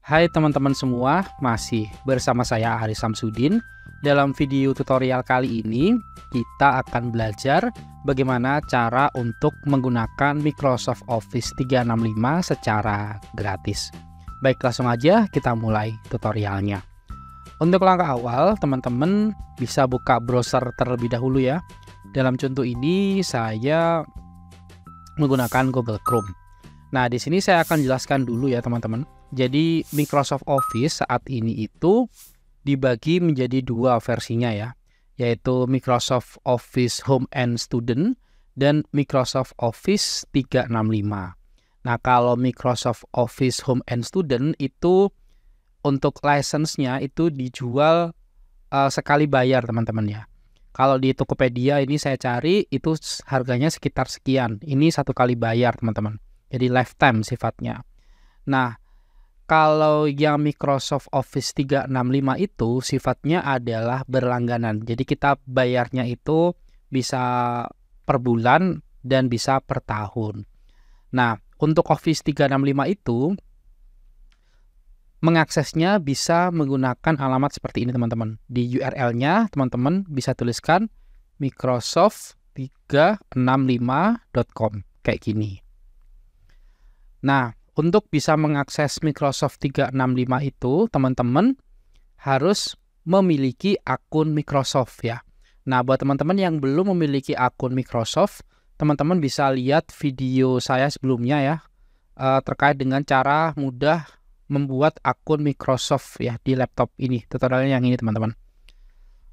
Hai teman-teman semua, masih bersama saya Aris Samsudin. Dalam video tutorial kali ini, kita akan belajar bagaimana cara untuk menggunakan Microsoft Office 365 secara gratis. Baik, langsung aja kita mulai tutorialnya. Untuk langkah awal, teman-teman bisa buka browser terlebih dahulu ya. Dalam contoh ini, saya menggunakan Google Chrome. Nah, di sini saya akan jelaskan dulu ya teman-teman. Jadi Microsoft Office saat ini itu dibagi menjadi dua versinya ya, yaitu Microsoft Office Home and Student dan Microsoft Office 365. Nah, kalau Microsoft Office Home and Student itu untuk license-nya itu dijual sekali bayar teman-teman ya. Kalau di Tokopedia ini saya cari itu harganya sekitar sekian. Ini satu kali bayar teman-teman. Jadi lifetime sifatnya. Nah, kalau yang Microsoft Office 365 itu sifatnya adalah berlangganan. Jadi kita bayarnya itu bisa per bulan dan bisa per tahun. Nah, untuk Office 365 itu mengaksesnya bisa menggunakan alamat seperti ini teman-teman. Di URL-nya teman-teman bisa tuliskan microsoft365.com kayak gini. Nah, untuk bisa mengakses Microsoft 365 itu, teman-teman harus memiliki akun Microsoft ya. Nah, buat teman-teman yang belum memiliki akun Microsoft, teman-teman bisa lihat video saya sebelumnya ya, terkait dengan cara mudah membuat akun Microsoft ya di laptop ini. Tutorialnya yang ini teman-teman.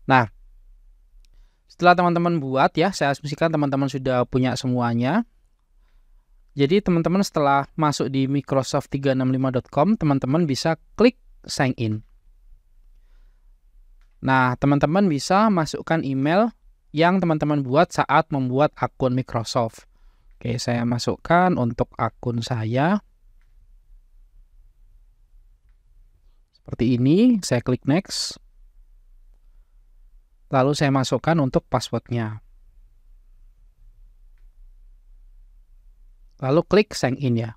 Nah, setelah teman-teman buat ya, saya asumsikan teman-teman sudah punya semuanya. Jadi teman-teman setelah masuk di microsoft365.com, teman-teman bisa klik sign in. Nah, teman-teman bisa masukkan email yang teman-teman buat saat membuat akun Microsoft. Oke, saya masukkan untuk akun saya. Seperti ini, saya klik next. Lalu saya masukkan untuk passwordnya. Lalu klik sign in ya.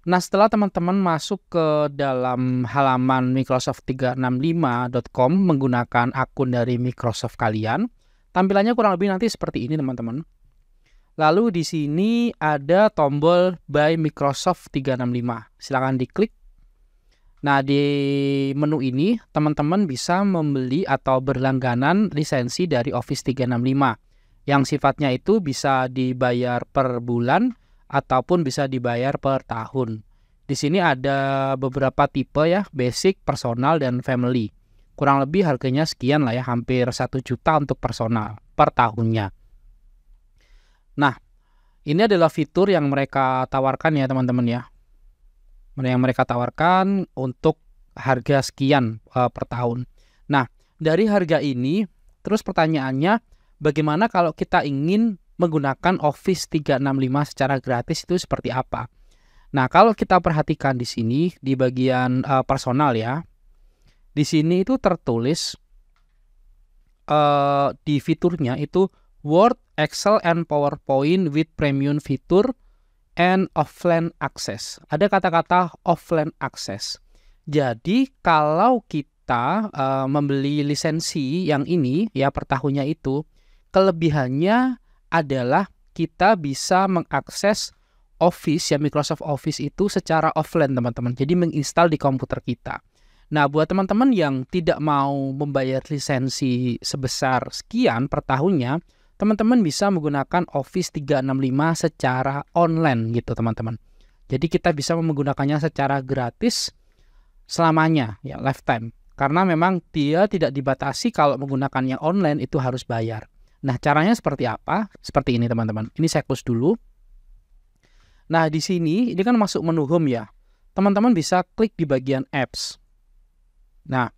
Nah, setelah teman-teman masuk ke dalam halaman microsoft365.com menggunakan akun dari Microsoft kalian, tampilannya kurang lebih nanti seperti ini teman-teman. Lalu di sini ada tombol by Microsoft 365. Silakan diklik. Nah, di menu ini teman-teman bisa membeli atau berlangganan lisensi dari Office 365 yang sifatnya itu bisa dibayar per bulan ataupun bisa dibayar per tahun. Di sini ada beberapa tipe ya, basic, personal, dan family. Kurang lebih harganya sekian lah ya, hampir 1 juta untuk personal per tahunnya. Nah, ini adalah fitur yang mereka tawarkan ya teman-teman ya. Yang mereka tawarkan untuk harga sekian per tahun. Nah, dari harga ini, terus pertanyaannya, bagaimana kalau kita ingin menggunakan Office 365 secara gratis itu seperti apa? Nah, kalau kita perhatikan di sini di bagian personal ya, di sini itu tertulis di fiturnya itu Word, Excel, and PowerPoint with premium feature and offline access. Ada kata-kata offline access. Jadi kalau kita membeli lisensi yang ini ya per tahunnya itu, kelebihannya adalah kita bisa mengakses Office ya, Microsoft Office itu secara offline teman-teman. Jadi menginstal di komputer kita. Nah, buat teman-teman yang tidak mau membayar lisensi sebesar sekian per tahunnya, teman-teman bisa menggunakan Office 365 secara online gitu teman-teman. Jadi kita bisa menggunakannya secara gratis selamanya ya, lifetime. Karena memang dia tidak dibatasi kalau menggunakannya online itu harus bayar. Nah, caranya seperti apa? Seperti ini teman-teman. Ini saya close dulu. Nah, di sini ini kan masuk menu home ya. Teman-teman bisa klik di bagian apps. Nah,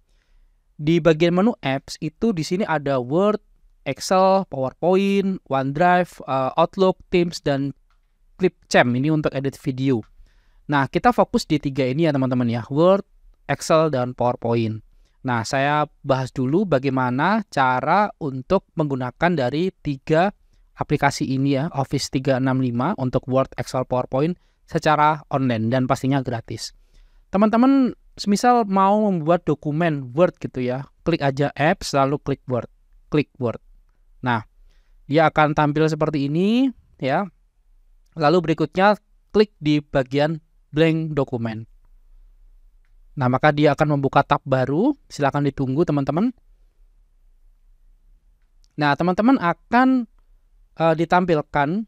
di bagian menu apps itu di sini ada Word, Excel, PowerPoint, OneDrive, Outlook, Teams, dan Clipchamp. Ini untuk edit video. Nah, kita fokus di 3 ini ya teman-teman ya. Word, Excel, dan PowerPoint. Nah, saya bahas dulu bagaimana cara untuk menggunakan dari 3 aplikasi ini ya, Office 365 untuk Word, Excel, PowerPoint secara online dan pastinya gratis. Teman-teman semisal mau membuat dokumen Word gitu ya, klik aja apps lalu klik Word. Nah, dia akan tampil seperti ini ya. Lalu berikutnya klik di bagian blank dokumen. Nah, maka dia akan membuka tab baru. Silakan ditunggu teman-teman. Nah, teman-teman akan ditampilkan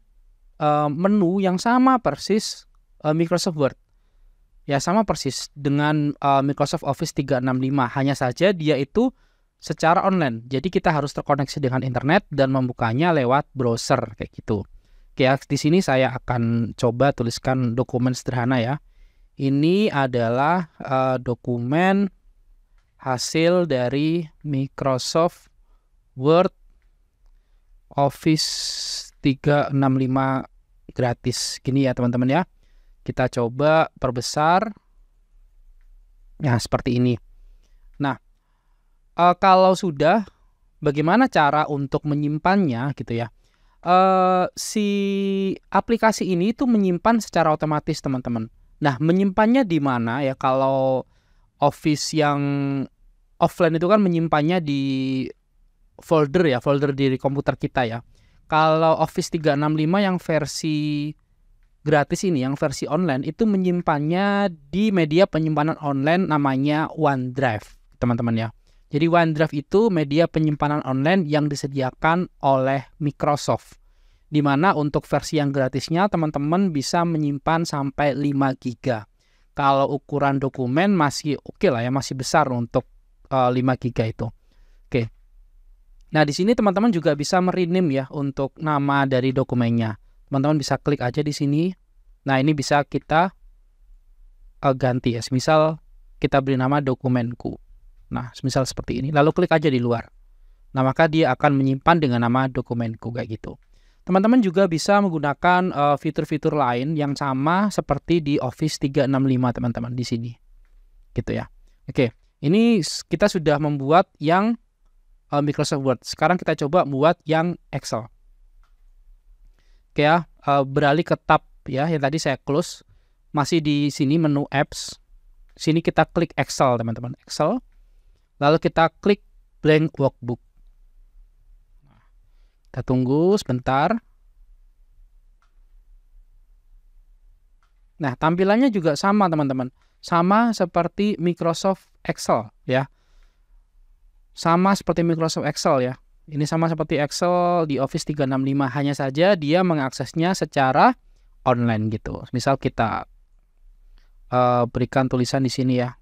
menu yang sama persis Microsoft Word. Ya, sama persis dengan Microsoft Office 365. Hanya saja dia itu secara online. Jadi kita harus terkoneksi dengan internet dan membukanya lewat browser kayak gitu. Oke, ya, di sini saya akan coba tuliskan dokumen sederhana ya. Ini adalah dokumen hasil dari Microsoft Word Office 365 gratis. Gini ya teman-teman ya. Kita coba perbesar. Nah, seperti ini. Nah, kalau sudah, bagaimana cara untuk menyimpannya gitu ya. Si aplikasi ini tuh menyimpan secara otomatis teman-teman. Nah, menyimpannya di mana ya? Kalau Office yang offline itu kan menyimpannya di folder ya, folder di komputer kita ya. Kalau Office 365 yang versi gratis ini, yang versi online itu menyimpannya di media penyimpanan online namanya OneDrive, teman-teman ya. Jadi OneDrive itu media penyimpanan online yang disediakan oleh Microsoft. Di mana untuk versi yang gratisnya teman-teman bisa menyimpan sampai 5 GB. Kalau ukuran dokumen masih oke lah ya, masih besar untuk 5 GB itu. Oke. Nah, di sini teman-teman juga bisa merename ya untuk nama dari dokumennya. Teman-teman bisa klik aja di sini. Nah, ini bisa kita ganti ya. Misal kita beri nama dokumenku. Nah, misal seperti ini. Lalu klik aja di luar. Nah, maka dia akan menyimpan dengan nama dokumenku kayak gitu. Teman-teman juga bisa menggunakan fitur-fitur lain yang sama seperti di Office 365 teman-teman di sini. Gitu ya. Oke, ini kita sudah membuat yang Microsoft Word. Sekarang kita coba buat yang Excel. Oke ya, beralih ke tab ya yang tadi saya close. Masih di sini menu apps. Sini kita klik Excel teman-teman. Excel. Lalu kita klik blank workbook. Kita tunggu sebentar. Nah, tampilannya juga sama teman-teman. Sama seperti Microsoft Excel ya. Sama seperti Microsoft Excel ya. Ini sama seperti Excel di Office 365. Hanya saja dia mengaksesnya secara online gitu. Misal kita berikan tulisan di sini ya.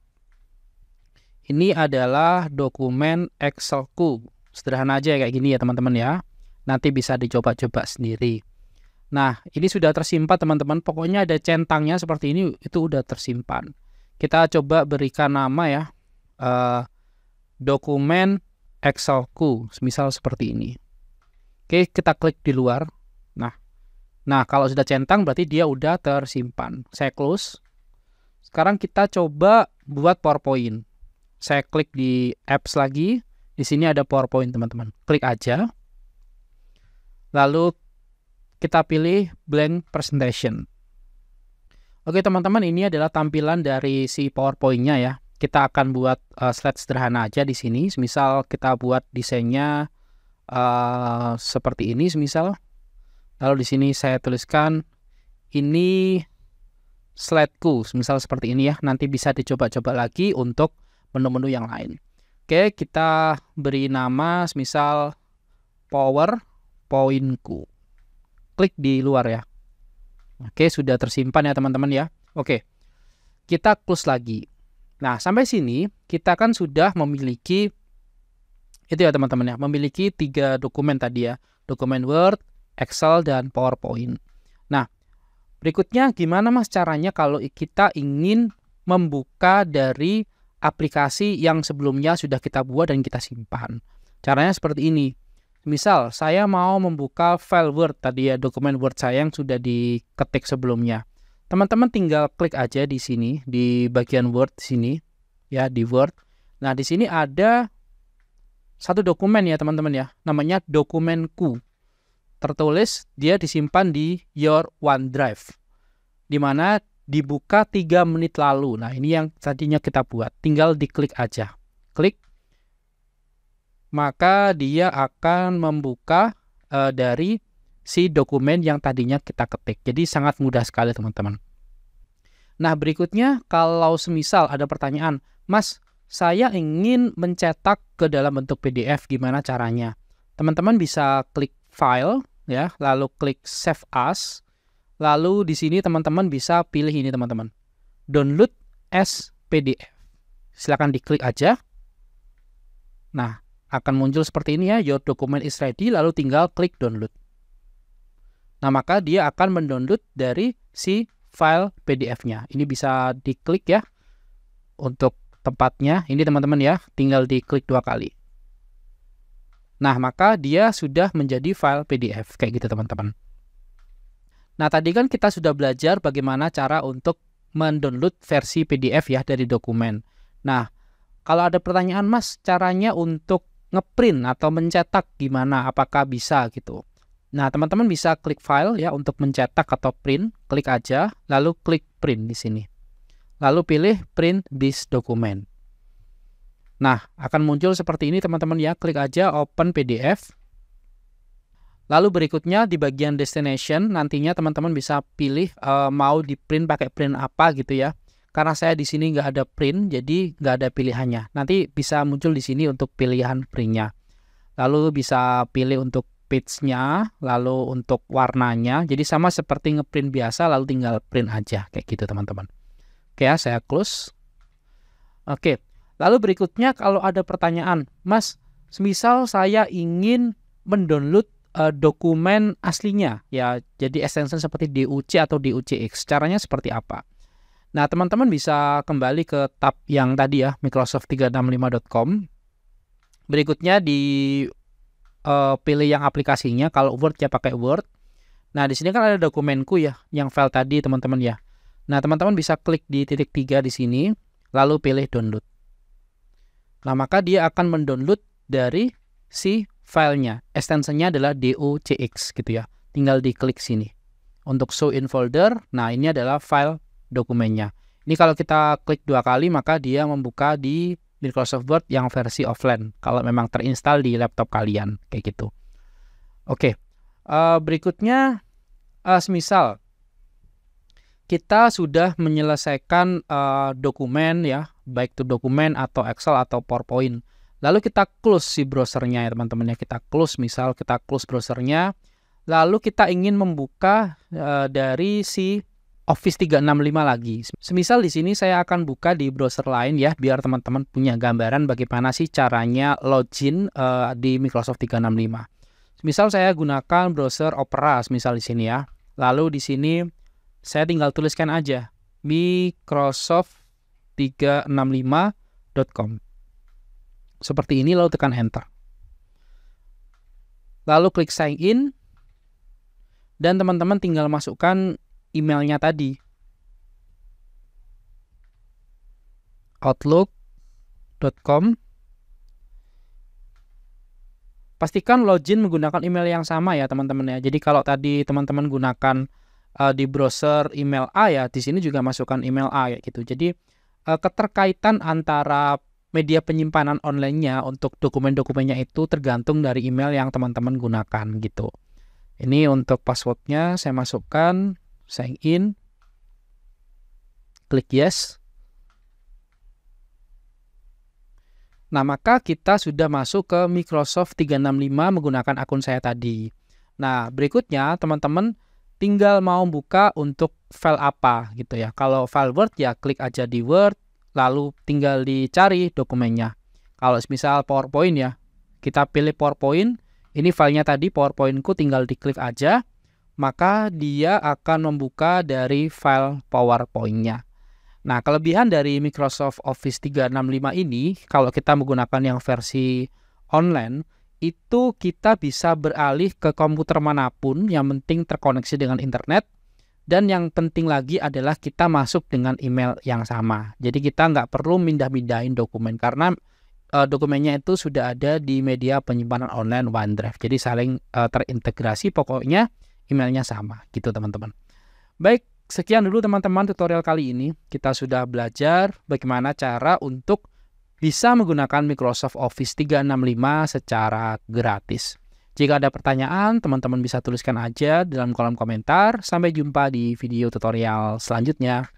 Ini adalah dokumen Excelku. Sederhana aja kayak gini ya teman-teman ya. Nanti bisa dicoba-coba sendiri. Nah, ini sudah tersimpan teman-teman. Pokoknya ada centangnya seperti ini, itu udah tersimpan. Kita coba berikan nama ya. Dokumen Excelku, misal seperti ini. Oke, kita klik di luar. Nah, kalau sudah centang berarti dia udah tersimpan. Saya close. Sekarang kita coba buat PowerPoint. Saya klik di apps lagi. Di sini ada PowerPoint teman-teman. Klik aja. Lalu kita pilih blank presentation. Oke teman-teman, ini adalah tampilan dari si PowerPoint-nya ya. Kita akan buat slide sederhana aja di sini. Misal kita buat desainnya seperti ini misal. Lalu di sini saya tuliskan ini slideku, misal seperti ini ya. Nanti bisa dicoba-coba lagi untuk menu-menu yang lain. Oke, kita beri nama misal PowerPoint-ku. Klik di luar ya. Oke, sudah tersimpan ya teman-teman ya. Oke, kita close lagi. Nah, sampai sini kita kan sudah memiliki itu ya teman-teman ya, memiliki 3 dokumen tadi ya. Dokumen Word, Excel, dan PowerPoint. Nah, berikutnya gimana mas caranya kalau kita ingin membuka dari aplikasi yang sebelumnya sudah kita buat dan kita simpan? Caranya seperti ini. Misal saya mau membuka file Word tadi ya, dokumen Word saya yang sudah diketik sebelumnya. Teman-teman tinggal klik aja di sini di bagian Word sini ya, di Word. Nah, di sini ada satu dokumen ya teman-teman ya, namanya dokumenku. Tertulis dia disimpan di your OneDrive. Di mana dibuka 3 menit lalu. Nah, ini yang tadinya kita buat. Tinggal diklik aja. Klik. Maka dia akan membuka dari si dokumen yang tadinya kita ketik. Jadi sangat mudah sekali teman-teman. Nah, berikutnya kalau semisal ada pertanyaan, Mas, saya ingin mencetak ke dalam bentuk PDF, gimana caranya? Teman-teman bisa klik file ya, lalu klik save as. Lalu di sini teman-teman bisa pilih ini teman-teman. Download as PDF. Silakan diklik aja. Nah, akan muncul seperti ini ya, your document is ready, lalu tinggal klik download. Nah, maka dia akan mendownload dari si file PDF-nya. Ini bisa diklik ya untuk tempatnya. Ini teman-teman ya, tinggal diklik 2 kali. Nah, maka dia sudah menjadi file PDF kayak gitu teman-teman. Nah, tadi kan kita sudah belajar bagaimana cara untuk mendownload versi PDF ya dari dokumen. Nah, kalau ada pertanyaan, Mas, caranya untuk ngeprint atau mencetak gimana? Apakah bisa gitu? Nah, teman-teman bisa klik file ya untuk mencetak atau print, klik aja, lalu klik print di sini. Lalu pilih print this document. Nah, akan muncul seperti ini teman-teman ya, klik aja open PDF. Lalu berikutnya di bagian destination, nantinya teman-teman bisa pilih mau di print pakai print apa gitu ya. Karena saya di sini nggak ada print, jadi nggak ada pilihannya. Nanti bisa muncul di sini untuk pilihan printnya. Lalu bisa pilih untuk page-nya, lalu untuk warnanya. Jadi sama seperti ngeprint biasa, lalu tinggal print aja kayak gitu teman-teman. Oke ya, saya close. Oke, lalu berikutnya kalau ada pertanyaan, Mas, semisal saya ingin mendownload dokumen aslinya, ya jadi extension seperti DUC atau DUCX. Caranya seperti apa? Nah, teman-teman bisa kembali ke tab yang tadi ya, microsoft365.com. Berikutnya pilih yang aplikasinya, kalau Word ya pakai Word. Nah, di sini kan ada dokumenku ya, yang file tadi teman-teman ya. Nah, teman-teman bisa klik di titik 3 di sini, lalu pilih download. Nah, maka dia akan mendownload dari si filenya. Extensionnya adalah DOCX gitu ya. Tinggal diklik sini. Untuk show in folder, nah ini adalah file dokumennya. Ini kalau kita klik 2 kali, maka dia membuka di Microsoft Word yang versi offline. Kalau memang terinstall di laptop kalian, kayak gitu. Oke, berikutnya, semisal kita sudah menyelesaikan dokumen ya, baik itu dokumen atau Excel atau PowerPoint. Lalu kita close si browsernya ya teman-teman ya. Kita close, misal kita close browsernya. Lalu kita ingin membuka dari si Office 365 lagi. Semisal di sini saya akan buka di browser lain ya, biar teman-teman punya gambaran bagaimana sih caranya login di Microsoft 365. Misal saya gunakan browser Opera, misal di sini ya. Lalu di sini saya tinggal tuliskan aja microsoft365.com. Seperti ini, lalu tekan enter. Lalu klik sign in. Dan teman-teman tinggal masukkan emailnya tadi. outlook.com. Pastikan login menggunakan email yang sama ya teman-teman ya. Jadi kalau tadi teman-teman gunakan di browser email A ya, di sini juga masukkan email A ya gitu. Jadi keterkaitan antara media penyimpanan online-nya untuk dokumen-dokumennya itu tergantung dari email yang teman-teman gunakan gitu. Ini untuk passwordnya saya masukkan, sign in, klik yes. Nah, maka kita sudah masuk ke Microsoft 365 menggunakan akun saya tadi. Nah, berikutnya teman-teman tinggal mau buka untuk file apa gitu ya. Kalau file Word ya klik aja di Word, lalu tinggal dicari dokumennya. Kalau misal PowerPoint ya, kita pilih PowerPoint. Ini filenya tadi, PowerPoint-ku tinggal diklik aja, maka dia akan membuka dari file PowerPoint-nya. Nah, kelebihan dari Microsoft Office 365 ini, kalau kita menggunakan yang versi online, itu kita bisa beralih ke komputer manapun, yang penting terkoneksi dengan internet, dan yang penting lagi adalah kita masuk dengan email yang sama. Jadi kita nggak perlu mindah-mindahin dokumen, karena dokumennya itu sudah ada di media penyimpanan online OneDrive. Jadi saling terintegrasi, pokoknya emailnya sama gitu teman-teman. Baik, sekian dulu teman-teman tutorial kali ini. Kita sudah belajar bagaimana cara untuk bisa menggunakan Microsoft Office 365 secara gratis. Jika ada pertanyaan, teman-teman bisa tuliskan aja dalam kolom komentar. Sampai jumpa di video tutorial selanjutnya.